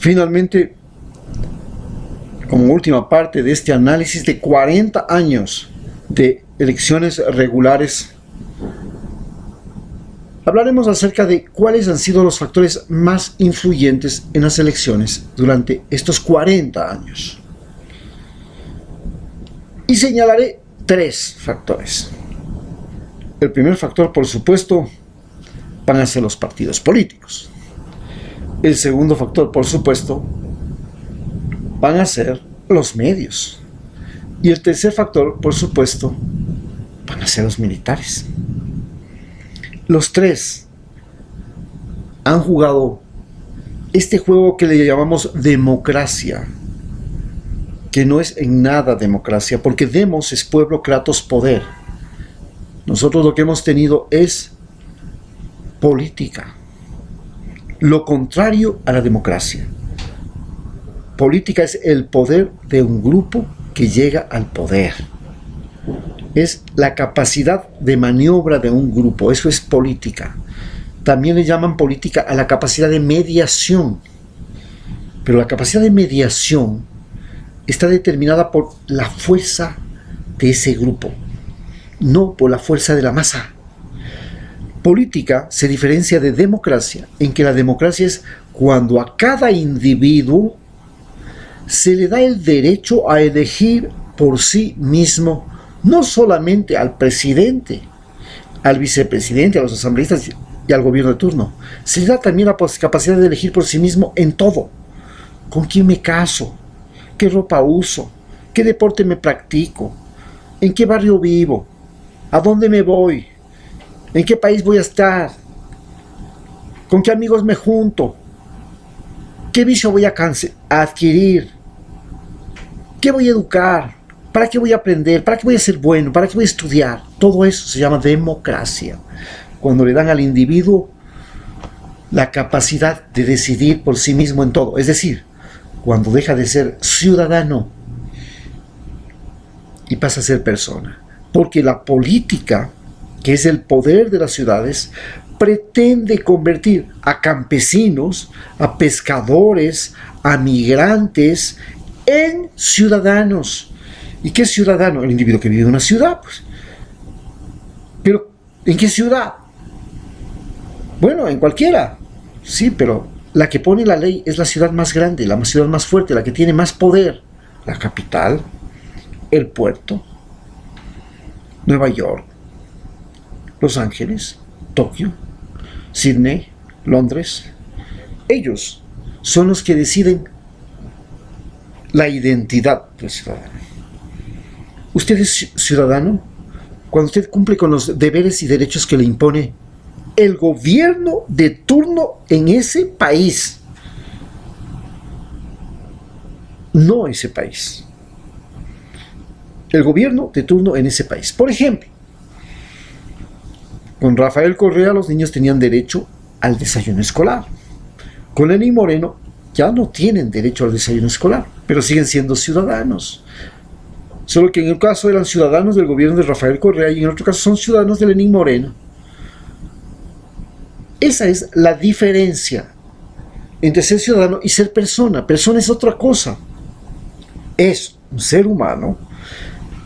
Finalmente, como última parte de este análisis de 40 años de elecciones regulares, hablaremos acerca de cuáles han sido los factores más influyentes en las elecciones durante estos 40 años. Y señalaré 3 factores. El primer factor, por supuesto, van a ser los partidos políticos. El segundo factor, por supuesto, van a ser los medios. Y el tercer factor, por supuesto, van a ser los militares. Los 3 han jugado este juego que le llamamos democracia, que no es en nada democracia, porque demos es pueblo, kratos poder. Nosotros lo que hemos tenido es política, lo contrario a la democracia. Política es el poder de un grupo que llega al poder. Es la capacidad de maniobra de un grupo, eso es política. También le llaman política a la capacidad de mediación. Pero la capacidad de mediación está determinada por la fuerza de ese grupo, no por la fuerza de la masa. Política se diferencia de democracia en que la democracia es cuando a cada individuo se le da el derecho a elegir por sí mismo, no solamente al presidente, al vicepresidente, a los asambleístas y al gobierno de turno. Se le da también la capacidad de elegir por sí mismo en todo. ¿Con quién me caso? ¿Qué ropa uso? ¿Qué deporte me practico? ¿En qué barrio vivo? ¿A dónde me voy? ¿En qué país voy a estar? ¿Con qué amigos me junto? ¿Qué vicio voy a adquirir? ¿Qué voy a educar? ¿Para qué voy a aprender? ¿Para qué voy a ser bueno? ¿Para qué voy a estudiar? Todo eso se llama democracia. Cuando le dan al individuo la capacidad de decidir por sí mismo en todo. Es decir, cuando deja de ser ciudadano y pasa a ser persona. Porque la política, que es el poder de las ciudades, pretende convertir a campesinos, a pescadores, a migrantes en ciudadanos. ¿Y qué es ciudadano? El individuo que vive en una ciudad, pues. Pero, ¿en qué ciudad? Bueno, en cualquiera. Sí, pero la que pone la ley es la ciudad más grande, la ciudad más fuerte, la que tiene más poder. La capital, el puerto, Nueva York, Los Ángeles, Tokio, Sydney, Londres. Ellos son los que deciden la identidad del ciudadano. ¿Usted es ciudadano? Cuando usted cumple con los deberes y derechos que le impone el gobierno de turno en ese país. No ese país. El gobierno de turno en ese país. Por ejemplo, con Rafael Correa los niños tenían derecho al desayuno escolar. Con Lenín Moreno ya no tienen derecho al desayuno escolar, pero siguen siendo ciudadanos. Solo que en el caso eran ciudadanos del gobierno de Rafael Correa y en otro caso son ciudadanos de Lenín Moreno. Esa es la diferencia entre ser ciudadano y ser persona. Persona es otra cosa. Es un ser humano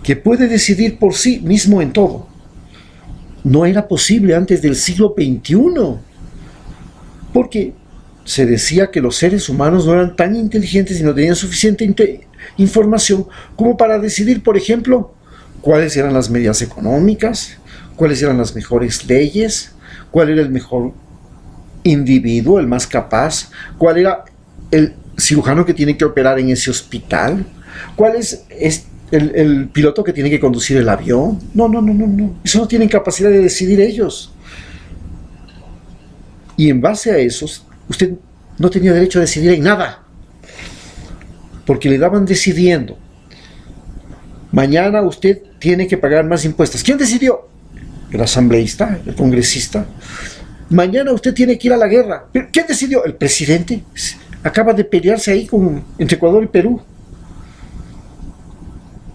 que puede decidir por sí mismo en todo. No era posible antes del siglo XXI, porque se decía que los seres humanos no eran tan inteligentes y no tenían suficiente información como para decidir, por ejemplo, cuáles eran las medidas económicas, cuáles eran las mejores leyes, cuál era el mejor individuo, el más capaz, cuál era el cirujano que tiene que operar en ese hospital, cuál es el piloto que tiene que conducir el avión. No. Eso no tienen capacidad de decidir ellos. Y en base a eso, usted no tenía derecho a decidir en nada. Porque le daban decidiendo. Mañana usted tiene que pagar más impuestos. ¿Quién decidió? El asambleísta, el congresista. Mañana usted tiene que ir a la guerra. ¿Quién decidió? El presidente. Acaba de pelearse ahí entre Ecuador y Perú.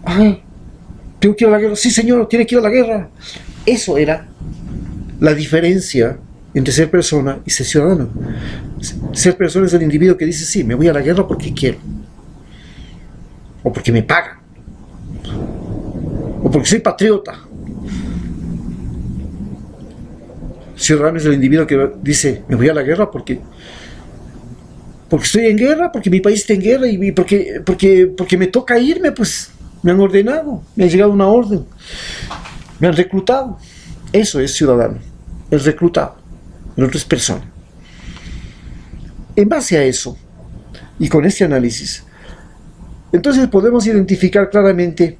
Ah, ¿tengo que ir a la guerra? Sí, señor, tiene que ir a la guerra. Eso era la diferencia entre ser persona y ser ciudadano. Ser persona es el individuo que dice, sí, me voy a la guerra porque quiero, o porque me pagan, o porque soy patriota. Ciudadano es el individuo que dice, me voy a la guerra porque estoy en guerra, porque mi país está en guerra y porque me toca irme, pues me han ordenado, me ha llegado una orden, me han reclutado. Eso es ciudadano, es reclutado. El otro es persona. En base a eso, y con este análisis, entonces podemos identificar claramente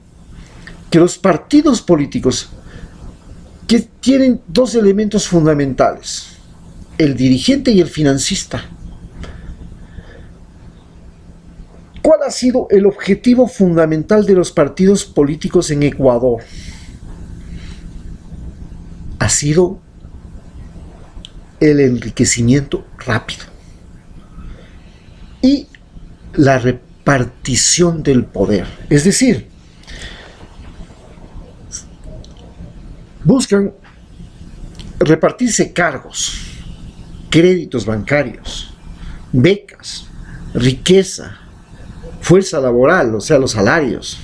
que los partidos políticos que tienen dos elementos fundamentales, el dirigente y el financista. ¿Cuál ha sido el objetivo fundamental de los partidos políticos en Ecuador? Ha sido el enriquecimiento rápido y la repartición del poder. Es decir, buscan repartirse cargos, créditos bancarios, becas, riqueza, fuerza laboral, o sea, los salarios,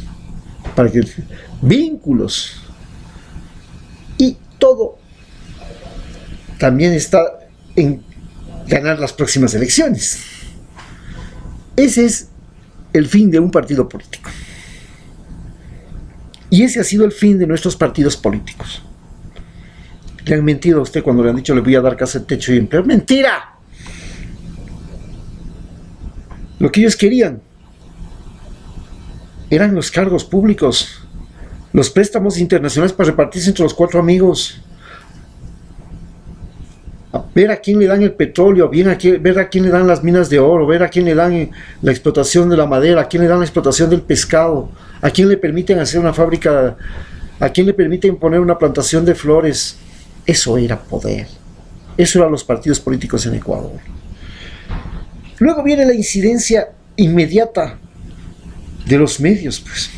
vínculos, y todo también está en ganar las próximas elecciones. Ese es el fin de un partido político. Y ese ha sido el fin de nuestros partidos políticos. Le han mentido a usted cuando le han dicho le voy a dar casa, techo y empleo. ¡Mentira! Lo que ellos querían eran los cargos públicos, los préstamos internacionales para repartirse entre los 4 amigos, a ver a quién le dan el petróleo, ver a quién le dan las minas de oro, ver a quién le dan la explotación de la madera, a quién le dan la explotación del pescado, a quién le permiten hacer una fábrica, a quién le permiten poner una plantación de flores. Eso era poder. Eso eran los partidos políticos en Ecuador. Luego viene la incidencia inmediata de los medios, pues.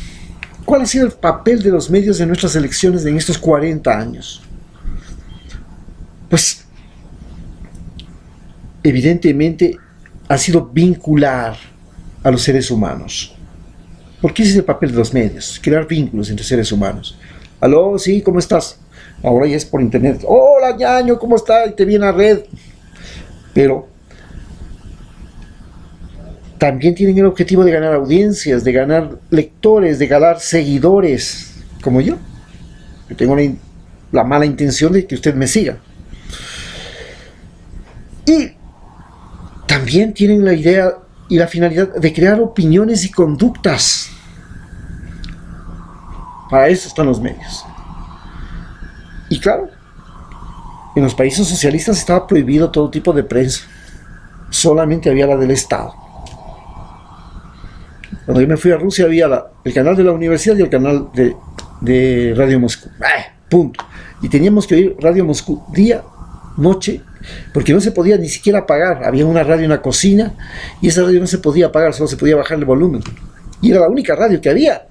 ¿Cuál ha sido el papel de los medios en nuestras elecciones en estos 40 años? Pues, evidentemente, ha sido vincular a los seres humanos. Porque ese es el papel de los medios, crear vínculos entre seres humanos. Aló, sí, ¿cómo estás? Ahora ya es por internet. Hola, ñaño, ¿cómo estás? Y te vi en la red. Pero también tienen el objetivo de ganar audiencias, de ganar lectores, de ganar seguidores, como yo. Yo tengo la mala intención de que usted me siga. Y también tienen la idea y la finalidad de crear opiniones y conductas. Para eso están los medios. Y claro, en los países socialistas estaba prohibido todo tipo de prensa. Solamente había la del Estado. Cuando yo me fui a Rusia había el canal de la universidad y el canal de Radio Moscú. Punto. Y teníamos que oír Radio Moscú día, noche, porque no se podía ni siquiera apagar. Había una radio en la cocina y esa radio no se podía apagar, solo se podía bajar el volumen. Y era la única radio que había.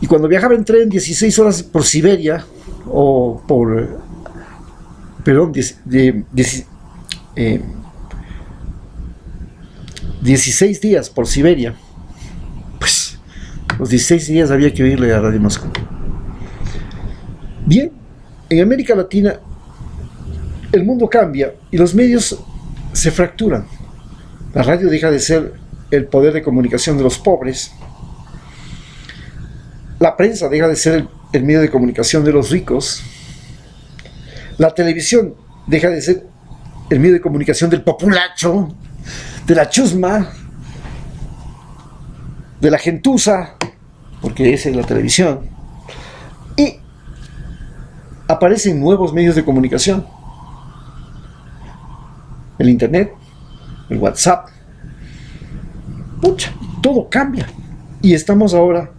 Y cuando viajaba en tren 16 horas por Siberia, o por, perdón, 16 días por Siberia, pues los 16 días había que oírle a Radio Moscú. Bien, en América Latina el mundo cambia y los medios se fracturan. La radio deja de ser el poder de comunicación de los pobres, la prensa deja de ser el medio de comunicación de los ricos, la televisión deja de ser el medio de comunicación del populacho, de la chusma, de la gentuza, porque esa es la televisión, y aparecen nuevos medios de comunicación, el internet, el WhatsApp. Pucha, todo cambia y estamos ahora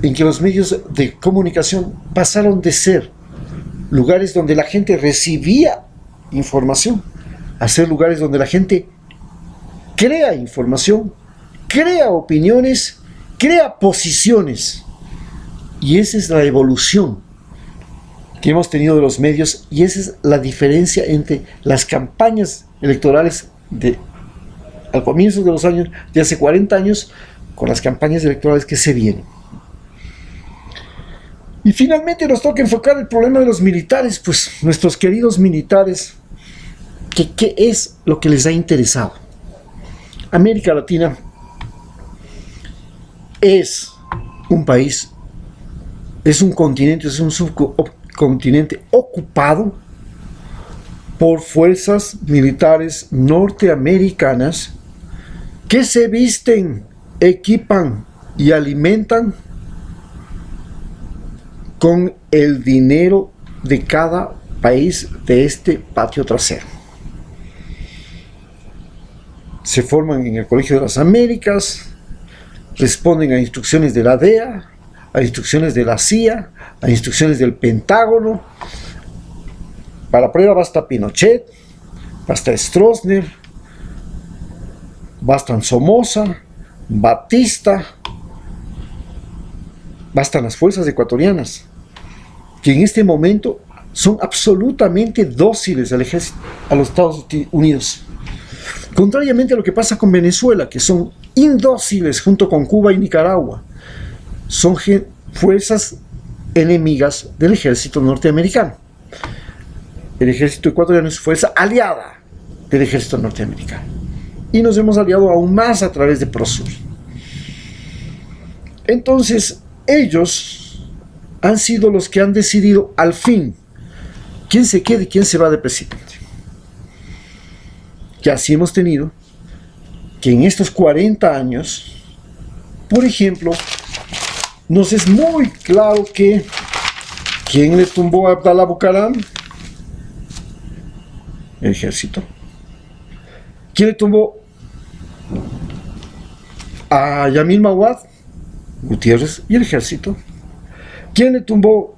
en que los medios de comunicación pasaron de ser lugares donde la gente recibía información a ser lugares donde la gente crea información, crea opiniones, crea posiciones. Y esa es la evolución que hemos tenido de los medios, y esa es la diferencia entre las campañas electorales al comienzo de los años, de hace 40 años, con las campañas electorales que se vienen. Y finalmente nos toca enfocar el problema de los militares, pues nuestros queridos militares, ¿qué es lo que les ha interesado? América Latina es un país, es un continente, es un subcontinente ocupado por fuerzas militares norteamericanas que se visten, equipan y alimentan con el dinero de cada país de este patio trasero. Se forman en el Colegio de las Américas, responden a instrucciones de la DEA, a instrucciones de la CIA, a instrucciones del Pentágono. Para prueba basta Pinochet, basta Stroessner, bastan Somoza, Batista, bastan las fuerzas ecuatorianas, que en este momento son absolutamente dóciles al ejército, a los Estados Unidos. Contrariamente a lo que pasa con Venezuela, que son indóciles junto con Cuba y Nicaragua, son fuerzas enemigas del ejército norteamericano. El ejército ecuatoriano es fuerza aliada del ejército norteamericano. Y nos hemos aliado aún más a través de Prosur. Entonces, ellos han sido los que han decidido al fin quién se queda y quién se va de presidente. Que así hemos tenido que en estos 40 años, por ejemplo, nos es muy claro que ¿quién le tumbó a Abdalá Bucaram? El ejército. ¿Quién le tumbó a Yamil Mawad? Gutiérrez y el ejército. ¿Quién le tumbó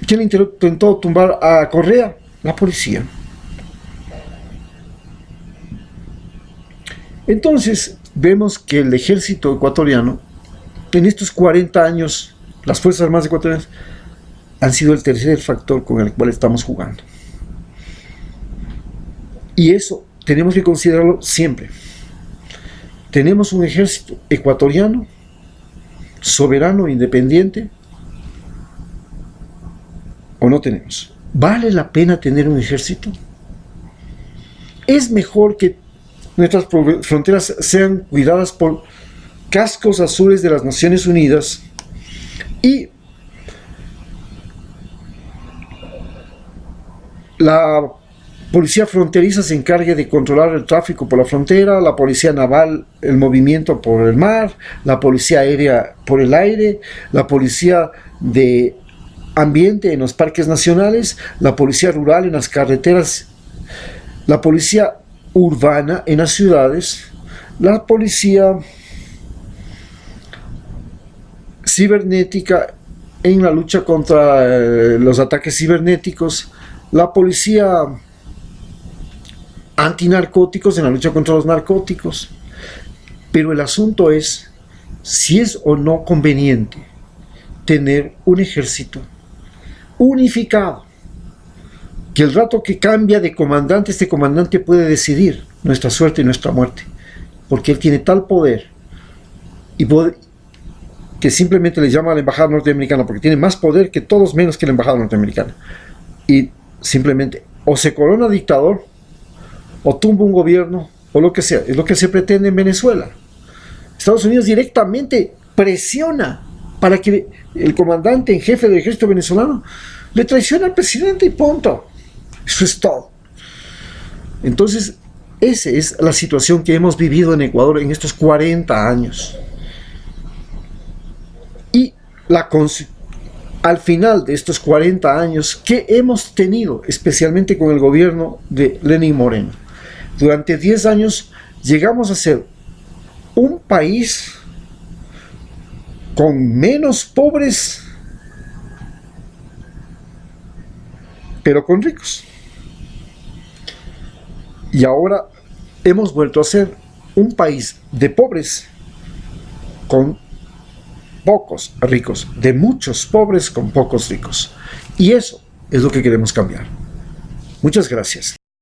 quién intentó tumbar a Correa? La policía. Entonces vemos que el ejército ecuatoriano, en estos 40 años, las Fuerzas Armadas ecuatorianas han sido el tercer factor con el cual estamos jugando. Y eso tenemos que considerarlo siempre. ¿Tenemos un ejército ecuatoriano, soberano, independiente? ¿O no tenemos? ¿Vale la pena tener un ejército? ¿Es mejor que nuestras fronteras sean cuidadas por cascos azules de las Naciones Unidas y la policía fronteriza se encargue de controlar el tráfico por la frontera, la policía naval el movimiento por el mar, la policía aérea por el aire, la policía de ambiente en los parques nacionales, la policía rural en las carreteras, la policía urbana en las ciudades, la policía cibernética en la lucha contra los ataques cibernéticos, la policía antinarcóticos en la lucha contra los narcóticos. Pero el asunto es si es o no conveniente tener un ejército unificado, que el rato que cambia de comandante, este comandante puede decidir nuestra suerte y nuestra muerte, porque él tiene tal poder y que simplemente le llama a la embajada norteamericana, porque tiene más poder que todos menos que la embajada norteamericana, y simplemente o se corona dictador o tumba un gobierno o lo que sea. Es lo que se pretende en Venezuela. Estados Unidos directamente presiona para que el comandante en jefe del ejército venezolano le traicione al presidente y punto. Eso es todo. Entonces, esa es la situación que hemos vivido en Ecuador en estos 40 años. Y al final de estos 40 años, ¿qué hemos tenido? Especialmente con el gobierno de Lenín Moreno. Durante 10 años llegamos a ser un país con menos pobres, pero con ricos. Y ahora hemos vuelto a ser un país de pobres con pocos ricos, de muchos pobres con pocos ricos. Y eso es lo que queremos cambiar. Muchas gracias.